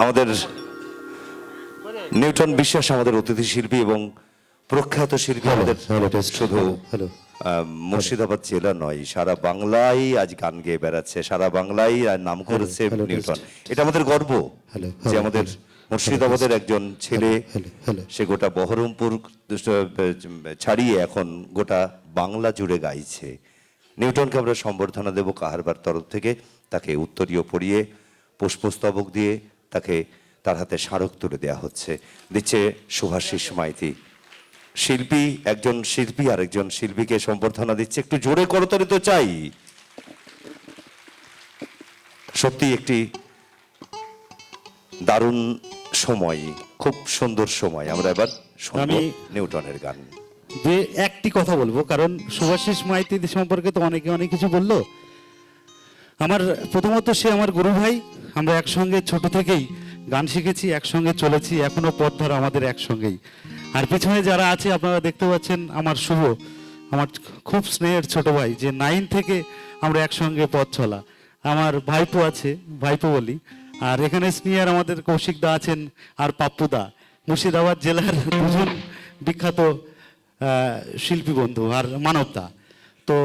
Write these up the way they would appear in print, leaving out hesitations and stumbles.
আমাদের নিউটন বিশ্বাস আমাদের অতিথি শিল্পী এবং প্রখ্যাত শিল্পী। আমাদের শুধু মুর্শিদাবাদ জেলা নয়, সারা বাংলায় আজ গান গেয়ে বেড়াচ্ছে, সারা বাংলায় নাম করেছে নিউটন। এটা আমাদের গর্ব যে আমাদের মুর্শিদাবাদের একজন ছেলে সে গোটা বহরমপুর ছাড়িয়ে এখন গোটা বাংলা জুড়ে গাইছে। নিউটনকে আমরা সম্বর্ধনা দেব কাহারবার তরফ থেকে। তাকে উত্তরীয় পরিয়ে পুষ্পস্তবক দিয়ে তাকে তার হাতে স্মারক তুলে দেওয়া হচ্ছে, দিচ্ছে শুভাশিস মাইতি। শিল্পী একজন শিল্পী আর একজন শিল্পীকে সম্বর্ধনা দিচ্ছে, একটু জোরে করতালি তো চাই। সত্যি একটি দারুণ সময়, খুব সুন্দর সময়। আমরা এবার শুনবো নিউটনের গান। যে একটি কথা বলবো, কারণ শুভাশিস মাইতি সম্পর্কে তো অনেকে অনেক কিছু বললো। আমার প্রথমত সে আমার গুরু ভাই, আমরা একসঙ্গে ছোট থেকেই গান শিখেছি, একসঙ্গে চলেছি, এখনো পথ ধরা আমাদের একসঙ্গেই। আর পিছনে যারা আছে আপনারা দেখতে পাচ্ছেন, আমার শুভ, আমার খুব স্নেহের ছোট ভাই, যে 9 থেকে আমরা একসঙ্গে পথ চলা। আমার ভাইপো আছে, ভাইপো বলি। আর এখানে স্নেহার আমাদের কৌশিকদা আছেন আর পাপ্পুদা, মুর্শিদাবাদ জেলার দুজন বিখ্যাত শিল্পী বন্ধু আর মানবদা। তো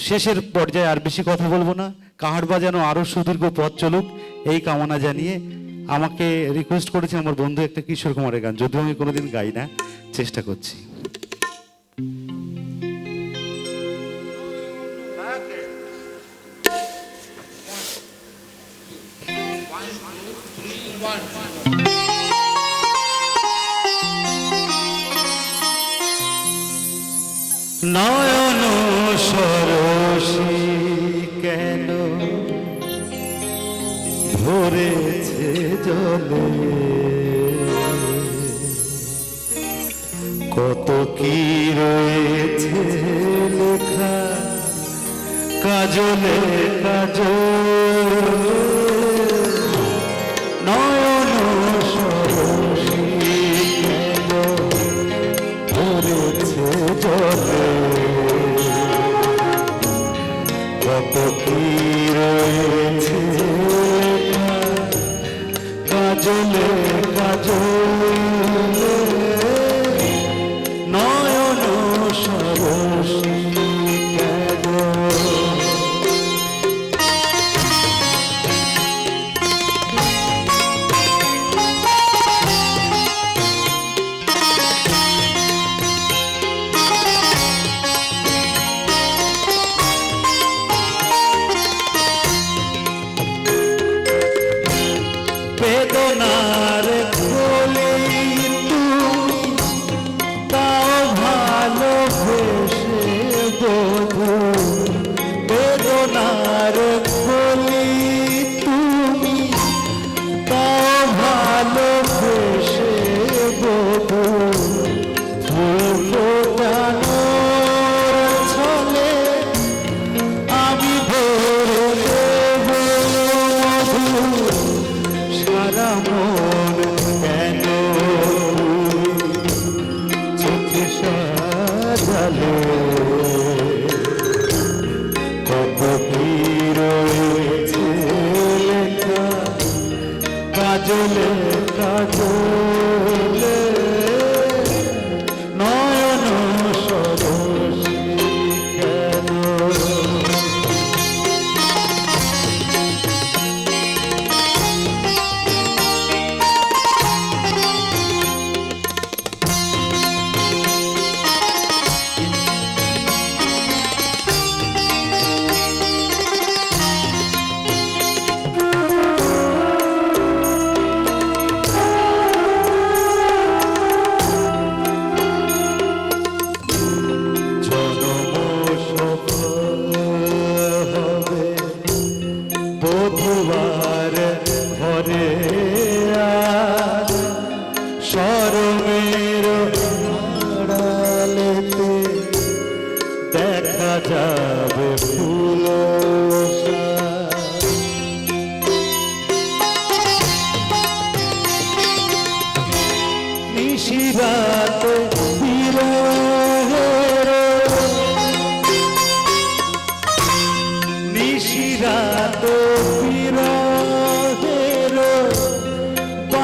শেষের পর্যায়ে আর বেশি কথা বলবো না, কাহারবা যেন আরও সুদীর্ঘ পথ চলুক এই কামনা জানিয়ে আমাকে রিকোয়েস্ট করেছে আমার বন্ধু একটা কিশোর কুমারের গান, যদিও আমি কোনোদিন গাই না, চেষ্টা করছি। নয়ন সরসী কেন ভরেছে জলে, কত কি রয়েছে লেখা কাজলে কাজলে। নয়ন সরসী কেন ভরেছে জলে, কত কি রয়েছে কাজলে কাজলে। নয়ন সরসী কেন। বেদনার খোলে তুমি তাও ভালোবেসে বধু, বেদনার খোলে তুমি তাও ভালোবেসে বধু। ফুল গানোর ছলে আমি ভরে দেব মধু, সারা মন কেন চোখে সাজালে, কত কি রয়েছে লেখা কাজলে কাজলে। নয়ন সরসী কেন।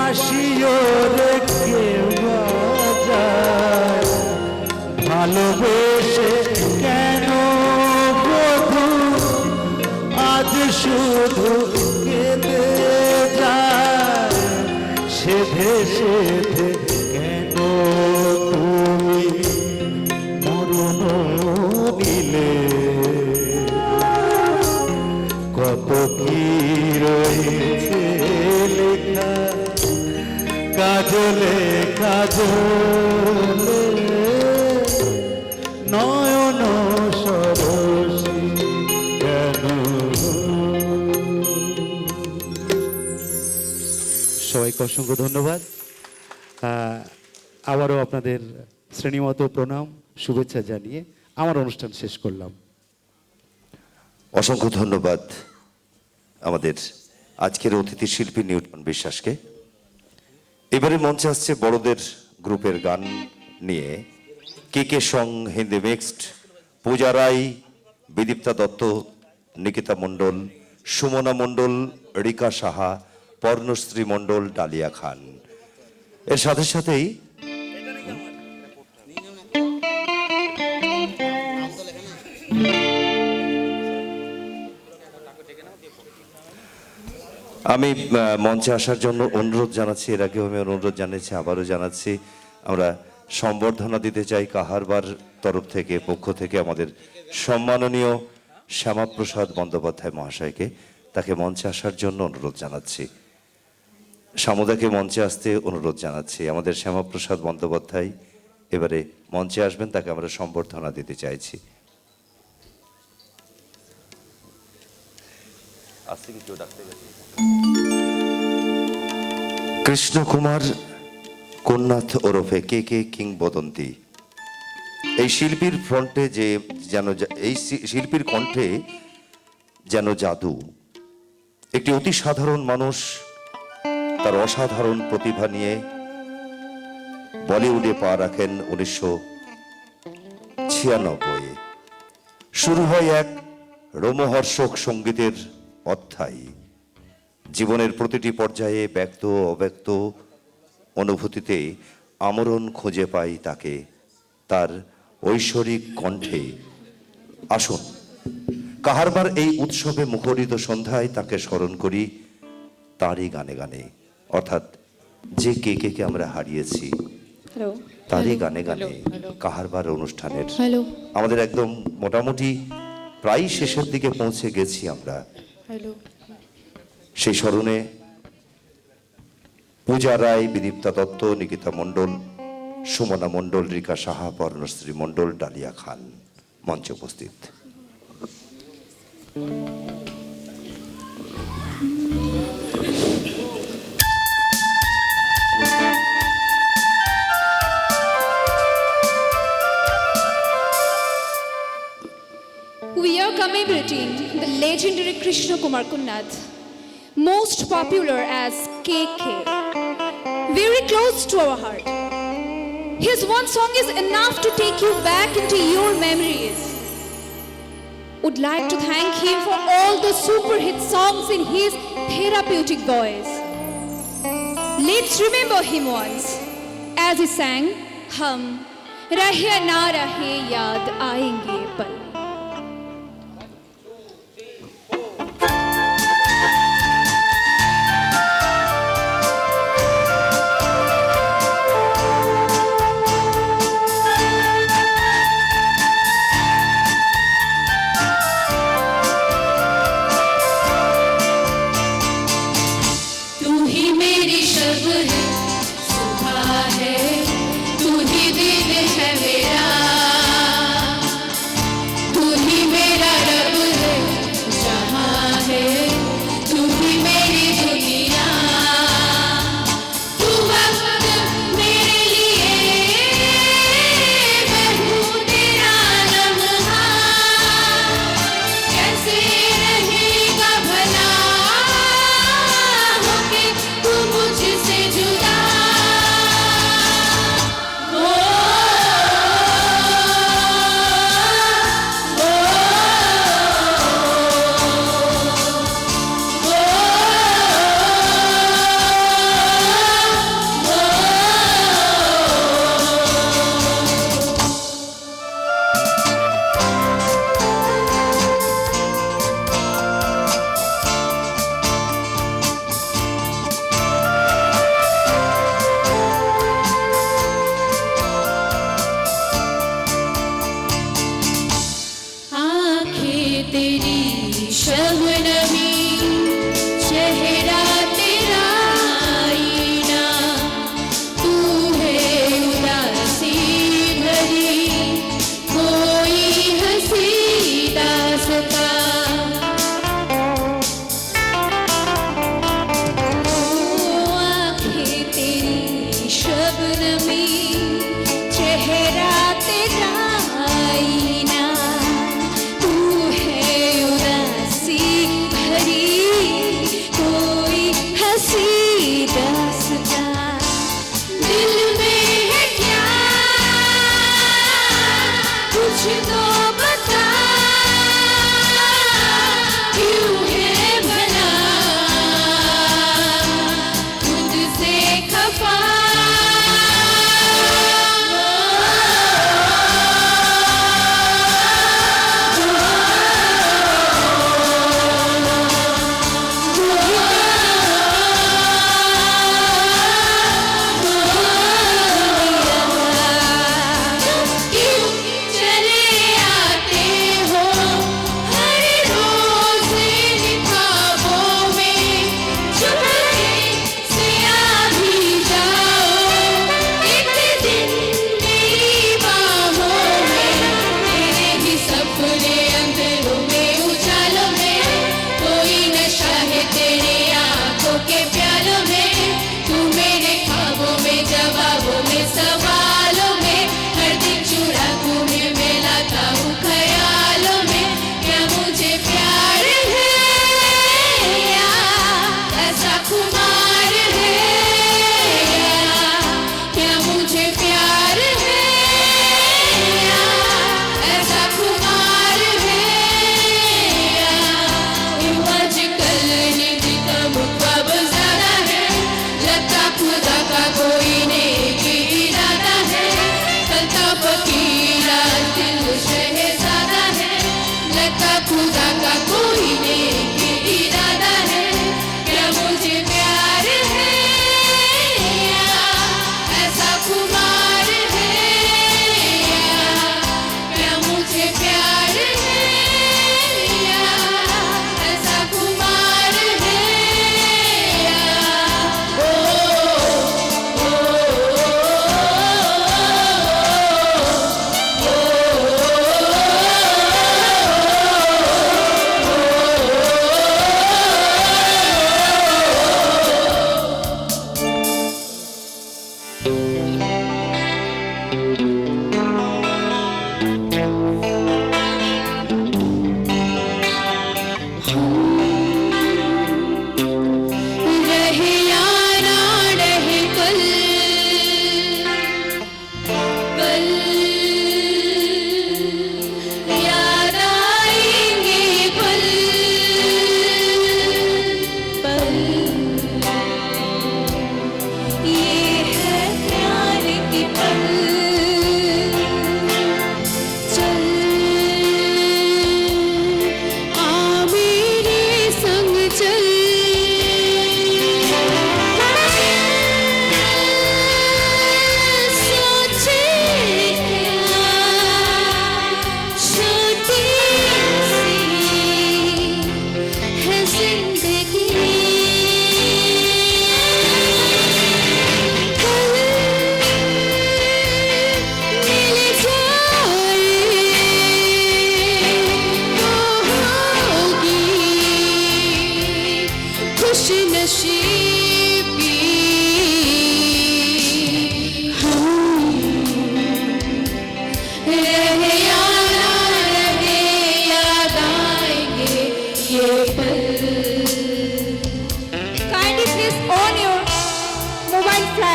বাসিও রে কেউ বাজায় ভালোবেসে কেন বধু আজ শুধু কেঁদে যায় সেধে সেধে কেন তুমি মরণ নিলে কত কি রয়েছে লেখা কাজলে কাজলে নয়ন সরসী কেন। সবাইকে অসংখ্য ধন্যবাদ। আবারও আপনাদের শ্রেণীমতো প্রণাম শুভেচ্ছা জানিয়ে আমার অনুষ্ঠান শেষ করলাম। অসংখ্য ধন্যবাদ আমাদের আজকের অতিথি শিল্পী নিউটন বিশ্বাসকে। এবারে মঞ্চে আসছে বড়দের গ্রুপের গান নিয়ে কে সং হিন্দি মিক্সড, পূজা রায়, বিদীপ্তা দত্ত, নিকিতা মণ্ডল, সুমনা মণ্ডল, রিকা সাহা, পর্ণশ্রী মণ্ডল, ডালিয়া খান। এর সাথে সাথেই আমি মঞ্চে আসার জন্য অনুরোধ জানাচ্ছি, এর আগেও আমি অনুরোধ জানিয়েছি, আবারও জানাচ্ছি। আমরা সম্বর্ধনা দিতে চাই কাহারবার তরফ থেকে, পক্ষ থেকে আমাদের সম্মাননীয় শ্যামাপ্রসাদ বন্দ্যোপাধ্যায় মহাশয়কে। তাকে মঞ্চে আসার জন্য অনুরোধ জানাচ্ছি, সামুদাকে মঞ্চে আসতে অনুরোধ জানাচ্ছি। আমাদের শ্যামাপ্রসাদ বন্দ্যোপাধ্যায় এবারে মঞ্চে আসবেন, তাকে আমরা সম্বর্ধনা দিতে চাইছি। কৃষ্ণ কুমার কন্যাথ ওরফে কে কিংবদন্তি, এই শিল্পীর ফ্রন্টে যে যেন এই শিল্পীর কণ্ঠে যেন জাদু। একটি অতি সাধারণ মানুষ তার অসাধারণ প্রতিভা নিয়ে বলিউডে পা রাখেন 1996। শুরু হয় এক রোমহর্ষক সঙ্গীতের অধ্যায়। জীবনের প্রতিটি পর্যায়ে ব্যক্ত অব্যক্ত অনুভূতিতে আমরণ খুঁজে পাই তাকে তার ঐশ্বরিক কণ্ঠে। আসুন কাহারবার এই উৎসবে মুখরিত সন্ধ্যায় তাকে স্মরণ করি তারই গানে গানে, অর্থাৎ যে কে আমরা হারিয়েছি তারই গানে গানে কাহারবার অনুষ্ঠানের আমাদের একদম মোটামুটি প্রায় শেষের দিকে পৌঁছে গেছি আমরা। সেই স্মরণে পূজা রায়, বিদীপ্তা দত্ত, নিকিতা মণ্ডল, সুমনা মণ্ডল, রিকা সাহা, পর্ণশ্রী মণ্ডল, ডালিয়া খান মঞ্চে উপস্থিত। We are commemorating the legendary Krishna Kumar Kunnath, most popular as KK, very close to our heart. His one song is enough to take you back into your memories. Would like to thank him for all the super hit songs in his therapeutic voice. Let's remember him once as he sang Hum Rahe Na Rahe Yaad Aayenge Pal. मुझसे जुदा हो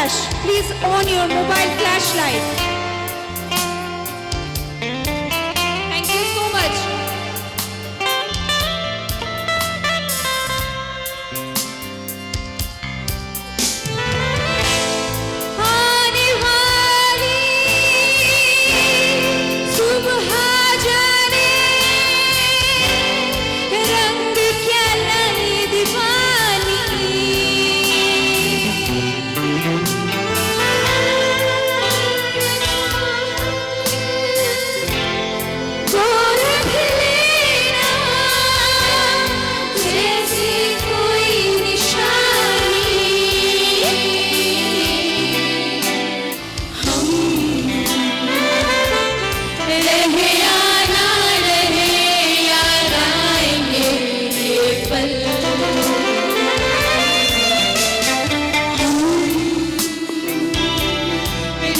flash. Please on your mobile flashlight. Thank you so much. आने वाली सुबह जाने रंग क्या लाई दीवानी गोरख लेना जैसी कोई निशानी हम रहे या ना रहे याद आएंगे ये पल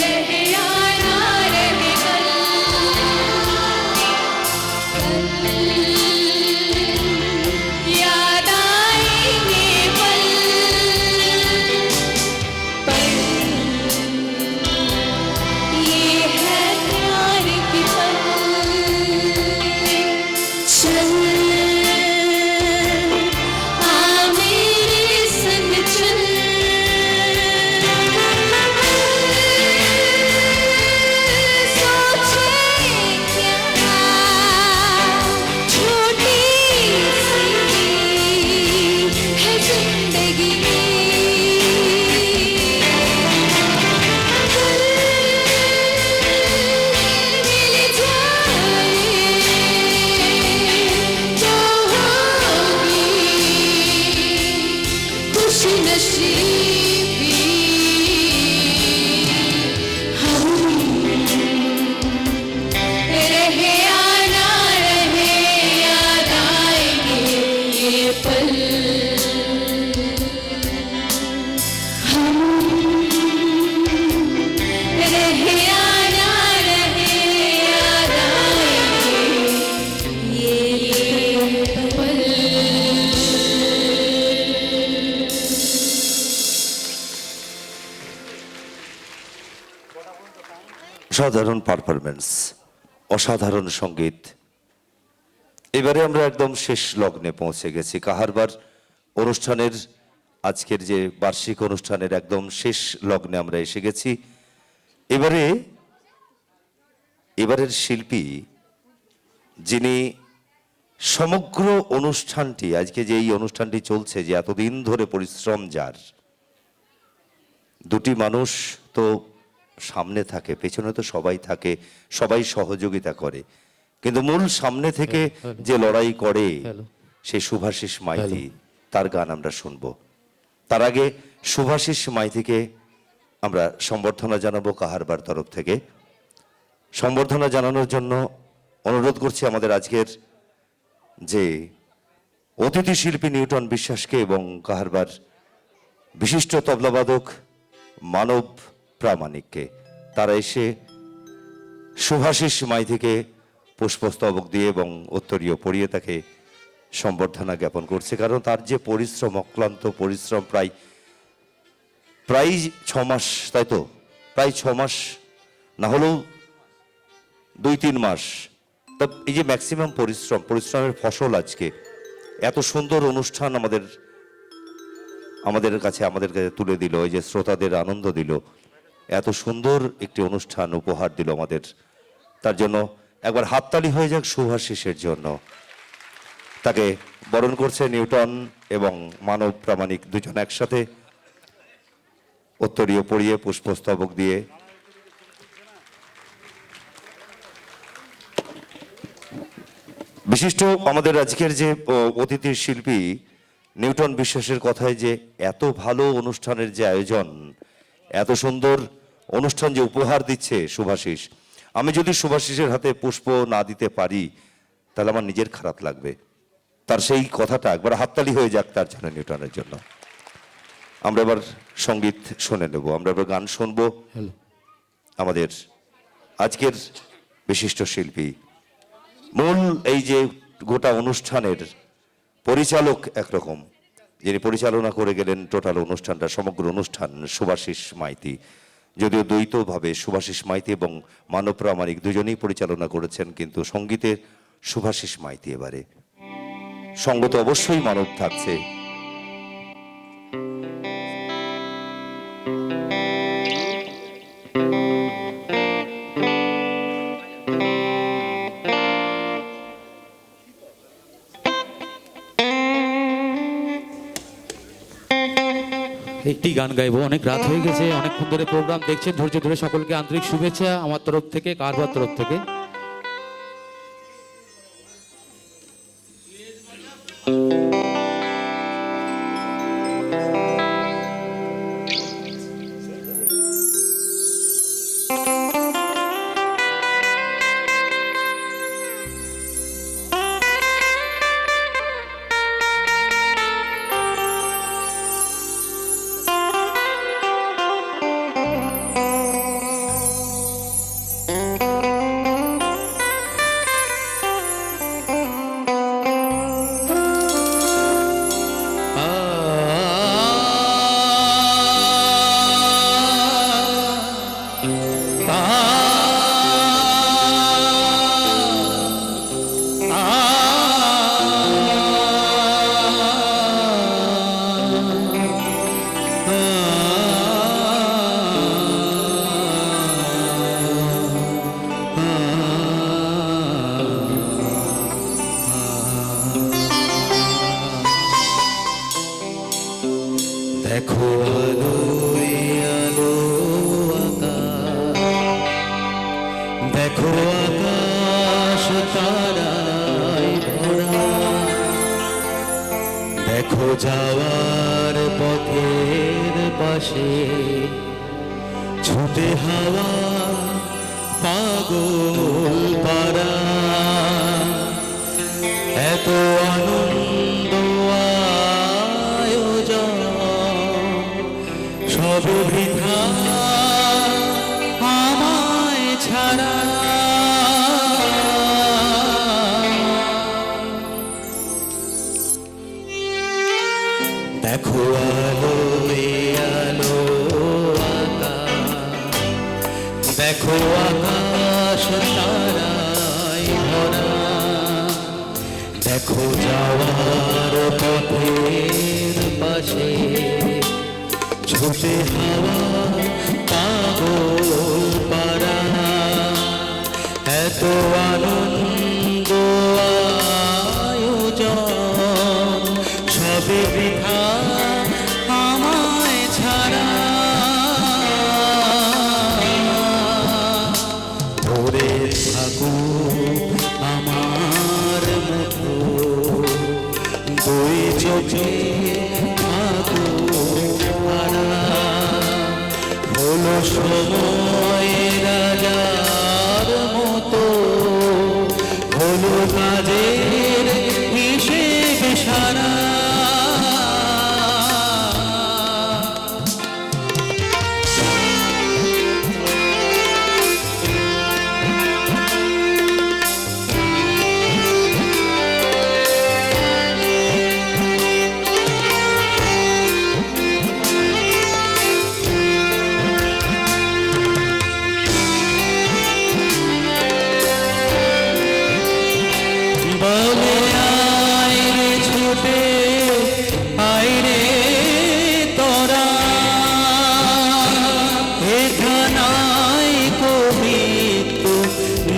रहे या ना रहे कल याद आएंगे पल ये है प्यार की पल चल आ मेरे संग चल सोचे क्या छोटी सी है जिंदगी मिल जाए तो होगी खुश नसीबी हम रहे या ना रहे याद आएंगे ये पल हम रहे या ना रहे याद आएंगे ये पल অসাধারণ পারফরমেন্স, অসাধারণ সঙ্গীত। এবারে আমরা একদম শেষ লগ্নে পৌঁছে গেছি। কাহারবার অনুষ্ঠানের আজকের যে বার্ষিক অনুষ্ঠানের একদম শেষ লগ্নে আমরা এসে গেছি। এবারের শিল্পী যিনি সমগ্র অনুষ্ঠানটি, আজকে যে এই অনুষ্ঠানটি চলছে, যে এতদিন ধরে পরিশ্রম যার, দুটি মানুষ তো সামনে থাকে, পেছনে তো সবাই থাকে, সবাই সহযোগিতা করে, কিন্তু মূল সামনে থেকে যে লড়াই করে সেই শুভাশিস মাইতি, তার গান আমরা শুনবো। তার আগে শুভাশিস মাইতিকে আমরা সম্বর্ধনা জানাবো কাহারবার তরফ থেকে। সম্বর্ধনা জানানোর জন্য অনুরোধ করছি আমাদের আজকের যে অতিথি শিল্পী নিউটন বিশ্বাসকে এবং কাহারবার বিশিষ্ট তবলাবাদক মানব প্রামাণিককে। তারা এসে শুভাশিস মাইতিকে পুষ্পস্তবক দিয়ে এবং উত্তরীয় পরিয়ে তাকে সম্বর্ধনা জ্ঞাপন করছে। কারণ তার যে পরিশ্রম, অক্লান্ত পরিশ্রম, প্রায় 6 মাস, তাই তো, প্রায় 6 মাস না হলেও 2-3 মাস, তা এই যে ম্যাক্সিমাম পরিশ্রমের ফসল আজকে এত সুন্দর অনুষ্ঠান আমাদের কাছে তুলে দিল, এই যে শ্রোতাদের আনন্দ দিল, এত সুন্দর একটি অনুষ্ঠান উপহার দিল আমাদের। তার জন্য একবার হাততালি হয়ে যাক শুভাশিসের জন্য। তাকে বরণ করছে নিউটন এবং মানব প্রামাণিক দুজন একসাথে উত্তরীয় পরিয়ে পুষ্পস্তবক দিয়ে। বিশিষ্ট আমাদের আজকের যে অতিথি শিল্পী নিউটন বিশ্বাসের কথায় যে এত ভালো অনুষ্ঠানের যে আয়োজন, এত সুন্দর অনুষ্ঠান যে উপহার দিচ্ছে শুভাশিস, আমি যদি শুভাশিসের হাতে পুষ্প না দিতে পারি তাহলে আমার নিজের খারাপ লাগবে। তার সেই কথাটা একবার হাততালি হয়ে যাক তার জন্য, নিউটনের জন্য। আমরা এবার সঙ্গীত শুনে নেব, আমরা এবার গান শুনবো। আমাদের আজকের বিশিষ্ট শিল্পী, মূল এই যে গোটা অনুষ্ঠানের পরিচালক একরকম, যিনি পরিচালনা করে গেলেন টোটাল অনুষ্ঠানটা, সমগ্র অনুষ্ঠান, শুভাশিস মাইতি। যদিও দ্বৈতভাবে শুভাশিস মাইতি এবং মানব প্রামাণিক দুজনেই পরিচালনা করেছেন, কিন্তু সঙ্গীতের শুভাশিস মাইতি এবারে। সঙ্গত অবশ্যই মানব থাকছে। একটি গান গাইবো, অনেক রাত হয়ে গেছে, অনেকক্ষণ ধরে প্রোগ্রাম দেখছেন, ধৈর্য ধরে সকলকে আন্তরিক শুভেচ্ছা আমার তরফ থেকে, কারবার তরফ থেকে। দেখো আলোয় আলো আকাশ, দেখো আকাশ তারায় ভরা, দেখো যাওয়ার পথের পাশে ছুটে হাওয়া পাগল পারা, এত আনন্দ আয়োজন সব বৃথা আমায় ছাড়া। দেখো আলো আলো আকাশ, দেখো আকাশ তারায় ভরা, দেখো যাওয়ার পথের পাশে ছুটে হাওয়া পাগল পারা, এত আনন্দ আয়োজন সবে বৃথা আমায় ছাড়া। ধরে থাকুক আমার মতো দুই চোখে হলো সময় রাজার মতো, হলো কাজের হিসেব সারা। বলে আয় রে ছুটে আয় রে তোরা, এখানাই কবিত্ব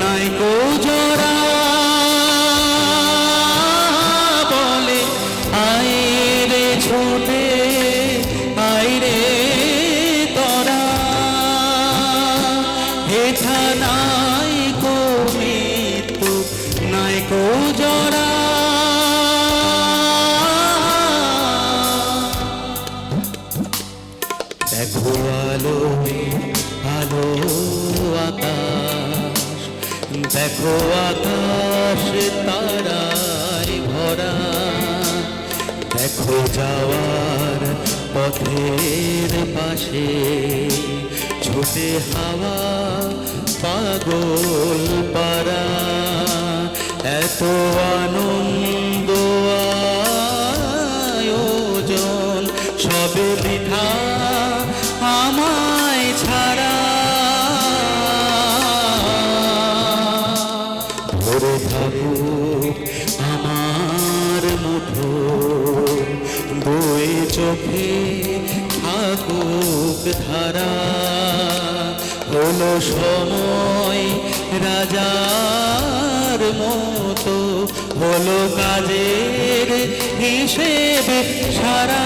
নাই কো জোড়া। বলে আয় রে ছুটে আয় রে তোরা, এখানাই কবিত্ব নাই কো জোড়া। দেখো আলো আলো আকাশ, দেখো আকাশ তারায় ভরা, দেখো যাওয়ার পথের পাশে ছুটে হাওয়া পাগল পারা, এত আনন্দ আয়োজন আমায় ছাড়া ধরে থাকুক আমার মুঠো দুই চোখে থাকুক ধারা হলো সময় রাজার মতো হলো কাজের হিসেব সারা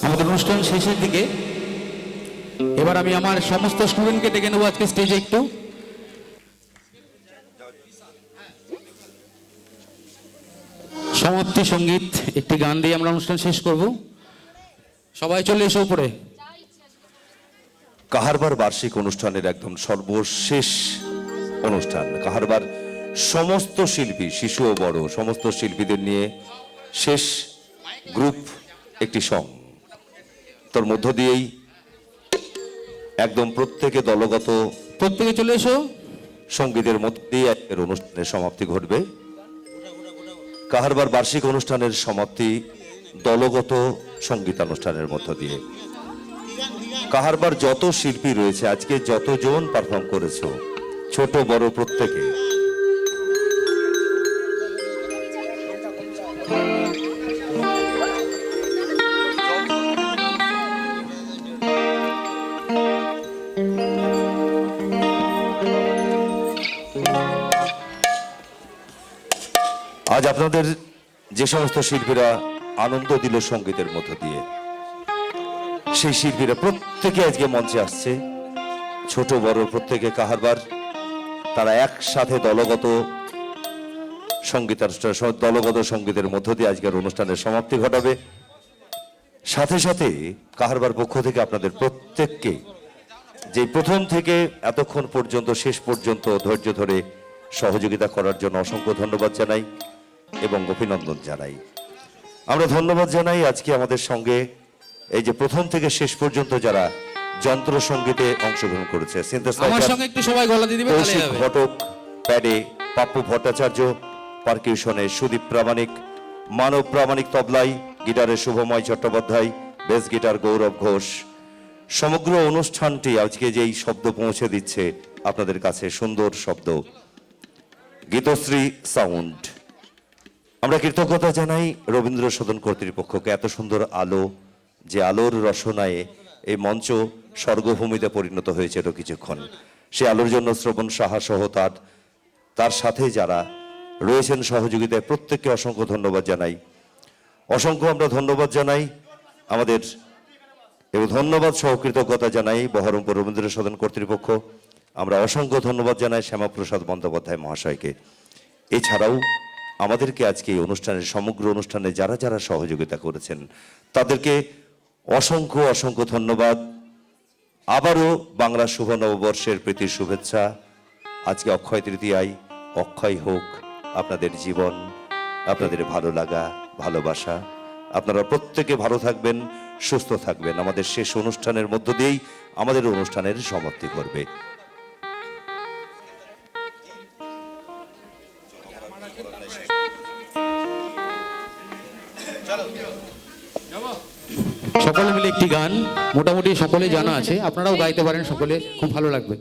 আমাদের অনুষ্ঠান শেষের দিকে এবার আমি আমার সমস্ত স্টুডেন্টকে ডেকে নেবো আজকে স্টেজে একটু সমাপ্তি সঙ্গীত একটি গান দিয়ে আমরা অনুষ্ঠান শেষ করব সবাই চলে এসো উপরে কাহারবার বার্ষিক অনুষ্ঠানের একদম সর্বশেষ অনুষ্ঠান কাহারবার সমস্ত শিল্পী শিশু ও বড় সমস্ত শিল্পীদের নিয়ে শেষ গ্রুপ একটি সং তোর মধ্য দিয়েই একদম প্রত্যেকে দলগত প্রত্যেকে চলে এসো সঙ্গীতের মধ্য দিয়ে এর অনুষ্ঠানের সমাপ্তি ঘটবে কাহারবার বার্ষিক অনুষ্ঠানের সমাপ্তি দলগত সঙ্গীতানুষ্ঠানের মধ্য দিয়ে কাহারবার যত শিল্পী রয়েছে আজকে যতজন পারফর্ম করেছো ছোট বড় প্রত্যেকে আজ আপনাদের যে সমস্ত শিল্পীরা আনন্দ দিল সঙ্গীতের মধ্য দিয়ে সেই শিল্পীরা প্রত্যেকে আজকে মঞ্চে আসছে ছোট বড় প্রত্যেকে কাহারবার তারা একসাথে দলগত সঙ্গীতের মধ্য দিয়ে আজকের অনুষ্ঠানের সমাপ্তি ঘটাবে সাথে সাথে কাহারবার পক্ষ থেকে আপনাদের প্রত্যেককে যে প্রথম থেকে এতক্ষণ পর্যন্ত শেষ পর্যন্ত ধৈর্য ধরে সহযোগিতা করার জন্য অসংখ্য ধন্যবাদ জানাই এবং অভিনন্দন জানাই আমরা ধন্যবাদ জানাই আজকে আমাদের সঙ্গে এই যে প্রথম থেকে শেষ পর্যন্ত যারা যন্ত্র সঙ্গীতে অংশগ্রহণ করেছে আমার সঙ্গে একটু সবাই গলা দিয়ে দিবে তাহলে কৌশিক হবে ঘটক প্যাডে পাপ্পু ভট্টাচার্য পারকিউশনে সুদীপ প্রামাণিক মানব প্রামাণিক তবলাই গিটারে শুভময় চট্টোপাধ্যায় বেস গিটার গৌরব ঘোষ সমগ্র অনুষ্ঠানটি আজকে যেই শব্দ পৌঁছে দিচ্ছে আপনাদের কাছে সুন্দর শব্দ গীতশ্রী সাউন্ড আমরা কৃতজ্ঞতা জানাই রবীন্দ্র সদন কর্তৃপক্ষকে এত সুন্দর আলো যে আলোর রসনায় এই মঞ্চ স্বর্গভূমিতে পরিণত হয়েছিল কিছুক্ষণ সে আলোর জন্য শ্রবণ সাহা সহ তার সাথে যারা রয়েছেন সহযোগিতায় প্রত্যেককে অসংখ্য ধন্যবাদ জানাই অসংখ্য আমরা ধন্যবাদ জানাই আমাদের এবং ধন্যবাদ সহ কৃতজ্ঞতা জানাই বহরমপুর রবীন্দ্র সদন কর্তৃপক্ষ আমরা অসংখ্য ধন্যবাদ জানাই শ্যামাপ্রসাদ বন্দ্যোপাধ্যায় মহাশয়কে এছাড়াও আমাদেরকে আজকে এই অনুষ্ঠানের সমগ্র অনুষ্ঠানে যারা যারা সহযোগিতা করেছেন তাদেরকে অসংখ্য অসংখ্য ধন্যবাদ আবারও বাংলা শুভ নববর্ষের প্রীতির শুভেচ্ছা আজকে অক্ষয় তৃতীয়ায় অক্ষয় হোক আপনাদের জীবন আপনাদের ভালো লাগা ভালোবাসা আপনারা প্রত্যেকে ভালো থাকবেন সুস্থ থাকবেন আমাদের শেষ অনুষ্ঠানের মধ্য দিয়েই আমাদের অনুষ্ঠানের সমাপ্তি করবে সকলে মিলে একটি গান মোটামুটি সকলে জানা আছে আপনারাও গাইতে পারেন সকলে খুব ভালো লাগবে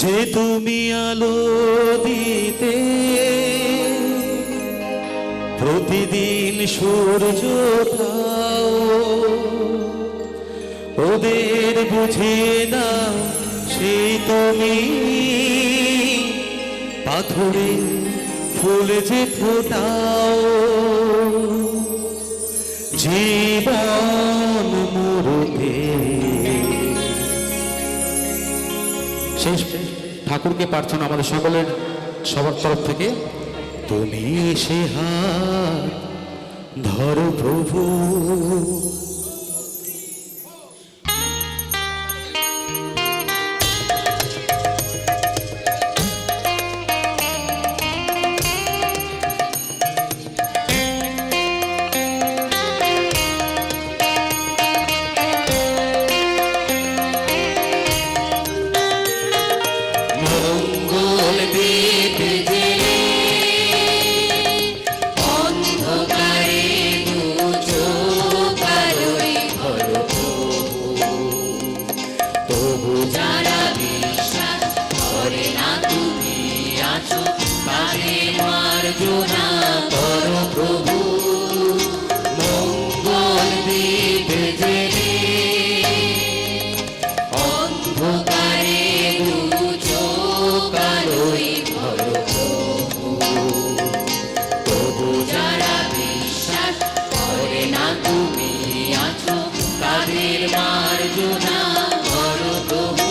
যে তুমি আলো দিতে প্রতিদিন সূর্য দাও ওদের বুঝিয়ে দাও সেই তুমি পাথরে ফুল যে ফোটাও জীবন মরতে শেষ ঠাকুরকে প্রার্থনা আমাদের সকলের সবার তরফ থেকে তুমি সে হাত ধরো প্রভু করে না তুমি আছো তাদের মার্জনা করো প্রভু।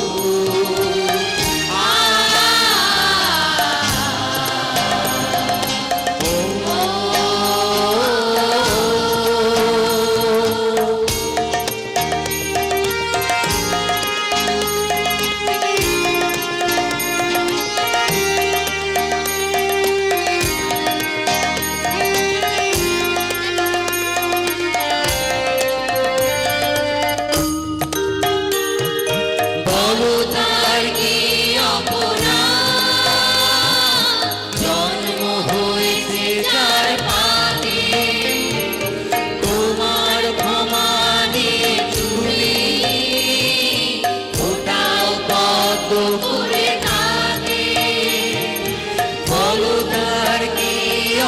বলো তার কি অপরাধ, জন্ম হয়েছে যার পাতে, তোমার ক্ষমা দিয়ে চুলি ফোটাও পদ্ম করে কাঁদে। বলো তার কি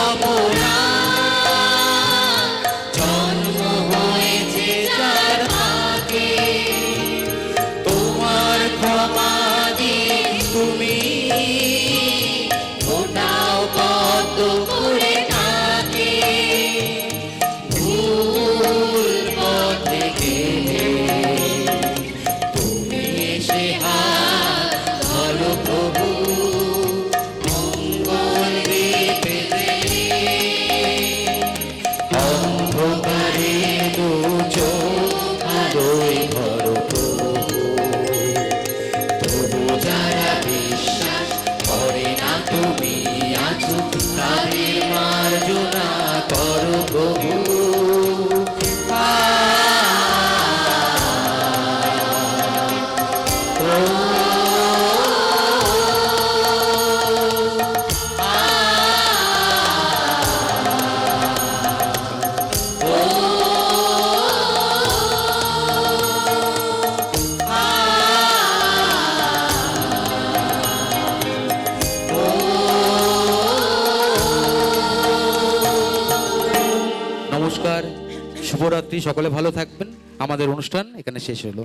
অপরাধ, জন্ম হয়েছে যার পাতে, তোমার ক্ষমা দিয়ে তুমি ফোটাও পদ্ম করে থাকে। ভুল পথে গেলে তুমি এসে হাত ধরো প্রভু, মঙ্গল দিতে দিলে অন্ধকারে দু চোখ আলোয় ভরো প্রভু। তবু যারা বিশ্বাস করে না তুমি আছো তাদের মার্জনা করো প্রভু। নমস্কার, শুভরাত্রি, সকলে ভালো থাকবেন। আমাদের অনুষ্ঠান এখানে শেষ হলো।